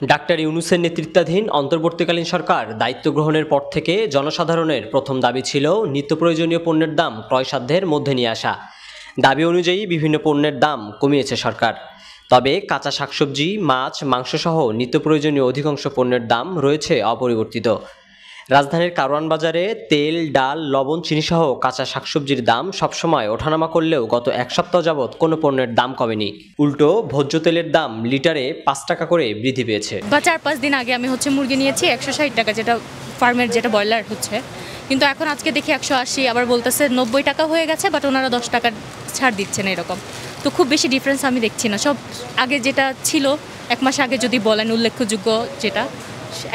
Doctor ইউনূসের নেতৃত্বাধীন অন্তর্বর্তীকালীন সরকার দায়িত্ব গ্রহণের পর থেকে জনসাধারণের প্রথম দাবি ছিল নিত্যপ্রয়োজনীয় পণ্যের দাম ক্রয়সাধ্যের মধ্যে নিয়ে আসা। দাবি অনুযায়ী বিভিন্ন পণ্যের দাম কমিয়েছে সরকার। তবে কাঁচা শাকসবজি, মাছ, মাংসসহ নিত্যপ্রয়োজনীয় অধিকাংশ পণ্যের দাম রয়েছে অপরিবর্তিত। রাজধানীর কারওয়ান বাজারে তেল, ডাল, লবণ, চিনিসহ কাঁচা শাকসবজির দাম সবসময় ওঠানামা করলেও গত এক সপ্তাহ যাবৎ কোনো পণ্যের দাম কমেনি। উল্টো ভোজ্য তেলের দাম লিটারে 5 টাকা করে বৃদ্ধি পেয়েছে। বা 4-5 দিন আগে আমি মুরগি নিয়েছি 160 টাকা, যেটা ফার্মের যেটা ব্রয়লার হচ্ছে, কিন্তু এখন আজকে দেখি 180, আবার বলতেছে 90 টাকা হয়ে গেছে, বাট ওনারা 10 টাকা ছাড় দিচ্ছেন এরকম। তো খুব বেশি ডিফারেন্স আমি দেখছি না। সব আগে যেটা ছিল 1 মাস আগে যদি বলেন উল্লেখযোগ্য যেটা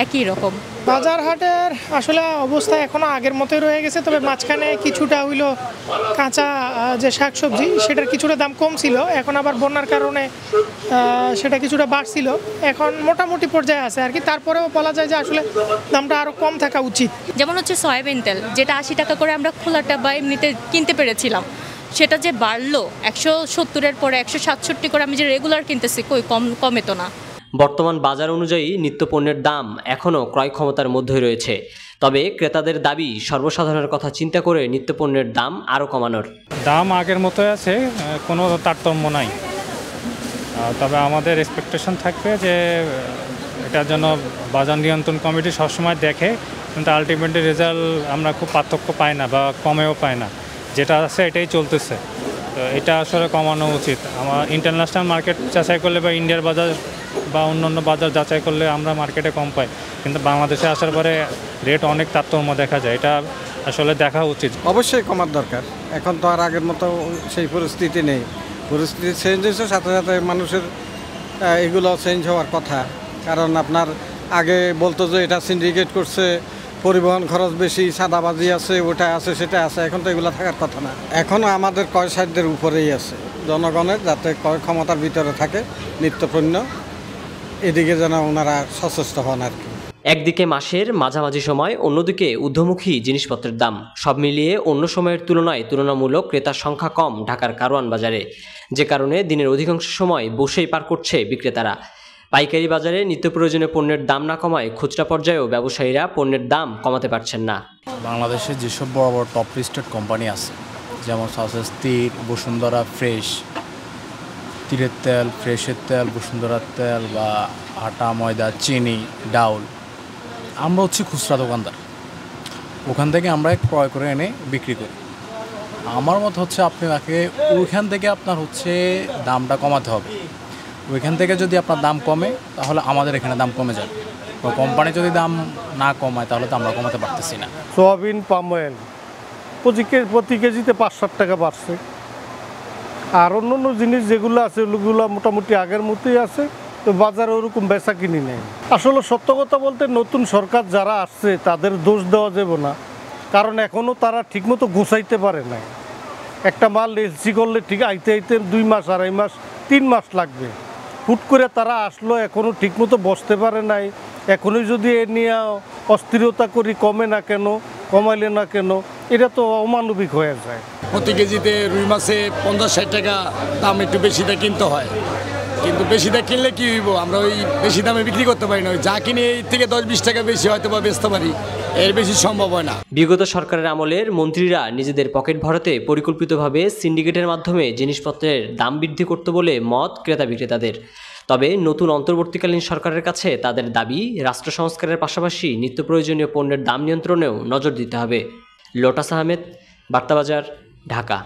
একই রকম। বাজার হাটের আসলে অবস্থা এখনো আগের মতোই রয়ে গেছে, তবে মাঝখানে কিছুটা হইলো কাঁচা যে শাকসবজি সেটার কিছুটা দাম কম ছিল, এখন আবার বন্যার কারণে সেটা কিছুটা বাড়ছিল, এখন মোটামুটি পর্যায়ে আছে আর কি। তারপরেও বলা যায় যে আসলে দামটা আরও কম থাকা উচিত। যেমন হচ্ছে সয়াবিন তেল, যেটা 80 টাকা করে আমরা খোলাটা বা এমনিতে কিনতে পেরেছিলাম, সেটা যে বাড়লো 170-এর পরে 167 করে আমি যে রেগুলার কিনতেছি, কমে তো না। বর্তমান বাজার অনুযায়ী নিত্যপণ্যের দাম এখনও ক্রয় ক্ষমতার মধ্যে রয়েছে, তবে ক্রেতাদের দাবি সর্বসাধারণের কথা চিন্তা করে নিত্যপণ্যের দাম আরও কমানোর। দাম আগের মতোই আছে, কোনো তারতম্য নাই। তবে আমাদের এক্সপেকটেশন থাকবে যে এটার জন্য বাজার নিয়ন্ত্রণ কমিটি সবসময় দেখে, কিন্তু আলটিমেটলি রেজাল্ট আমরা খুব পার্থক্য পাই না বা কমেও পাই না, যেটা আছে এটাই চলতেছে। তো এটা আসলে কমানো উচিত। আমার ইন্টারন্যাশনাল মার্কেট যাচাই করলে বা ইন্ডিয়ার বাজার বা অন্যান্য বাজার যাচাই করলে আমরা মার্কেটে কম পাই, কিন্তু বাংলাদেশে আসার পরে রেট অনেক তারতম্য দেখা যায়। এটা আসলে দেখা উচিত। অবশ্যই কমার দরকার। এখন তো আর আগের মতো সেই পরিস্থিতি নেই, পরিস্থিতি চেঞ্জ হয়েছে, সাথে সাথে মানুষের এগুলো চেঞ্জ হওয়ার কথা। কারণ আপনার আগে বলতো যে এটা সিন্ডিকেট করছে, পরিবহন খরচ বেশি, সাদাবাজি আছে, ওটা আছে, সেটা আছে, এখন তো এগুলো থাকার কথা না। এখনও আমাদের ক্রয় সাধ্যের উপরেই আছে, জনগণের যাতে ক্রয় ক্ষমতার ভিতরে থাকে নিত্যপণ্য, এদিকে যেন ওনারা সচেষ্ট হন আর কি। একদিকে মাসের মাঝামাঝি সময়, অন্যদিকে ঊর্ধ্বমুখী জিনিসপত্রের দাম, সব মিলিয়ে অন্য সময়ের তুলনায় তুলনামূলক ক্রেতার সংখ্যা কম ঢাকার কারওয়ান বাজারে, যে কারণে দিনের অধিকাংশ সময় বসেই পার করছে বিক্রেতারা। পাইকারি বাজারে নিত্য প্রয়োজনীয় পণ্যের দাম না কমায় খুচরা পর্যায়েও ব্যবসায়ীরা পণ্যের দাম কমাতে পারছেন না। বাংলাদেশে যেসব বড় বড় টপ লিস্টেড কোম্পানি আছে, যেমন সাসেস, তীর, বসুন্ধরা ফ্রেশ, তীরের তেল, ফ্রেশের তেল, বসুন্ধরার তেল, বা আটা, ময়দা, চিনি, ডাউল, আমরা হচ্ছে খুচরা দোকানদার, ওখান থেকে আমরা ক্রয় করে এনে বিক্রি করি। আমার মত হচ্ছে আপনাকে ওইখান থেকে আপনার হচ্ছে দামটা কমাতে হবে। ওইখান থেকে যদি আপনার দাম কমে, তাহলে আমাদের এখানে দাম কমে যাবে। তো কোম্পানি যদি দাম না কমায়, তাহলে তো আমরা কমাতে পারতেছি না। সোয়াবিন, পাম অয়েল প্রতি কেজিতে 5-7 টাকা বাড়ছে। আর অন্য জিনিস যেগুলো আছে ওগুলো মোটামুটি আগের মতোই আছে, তো বাজারে ওরকম বেচা কিনি নেই। আসলে সত্য কথা বলতে নতুন সরকার যারা আসছে তাদের দোষ দেওয়া যাবে না, কারণ এখনও তারা ঠিকমতো গোছাইতে পারে না। একটা মাল এলসি করলে ঠিক আইতে 2 মাস, 2.5 মাস, 3 মাস লাগবে। হুট করে তারা আসলো, এখনও ঠিকমতো বসতে পারে নাই। এখনই যদি এ নিয়ে অস্থিরতা করি, কমে না কেন, কমাইলে না কেন, এটা তো অমানবিক হয়ে যায়। প্রতি কেজিতে রুই মাছে 50-60 টাকা দাম, একটু বেশিটা কিনতে হয়, কিন্তু বেশিটা কিনলে কি হইব, আমরা ওই বেশি দামে বিক্রি করতে পারি না। যা কিনে এই থেকে 10-20 টাকা বেশি হয়তো বা বেচতে পারি, এর বেশি সম্ভব হয় না। বিগত সরকারের আমলের মন্ত্রীরা নিজেদের পকেট ভরাতে পরিকল্পিতভাবে সিন্ডিকেটের মাধ্যমে জিনিসপত্রের দাম বৃদ্ধি করতে বলে মত ক্রেতা বিক্রেতাদের। তবে নতুন অন্তর্বর্তীকালীন সরকারের কাছে তাদের দাবি, রাষ্ট্র সংস্কারের পাশাপাশি নিত্য প্রয়োজনীয় পণ্যের দাম নিয়ন্ত্রণেও নজর দিতে হবে। লোটাস আহমেদ, বার্তাবাজার, ঢাকা।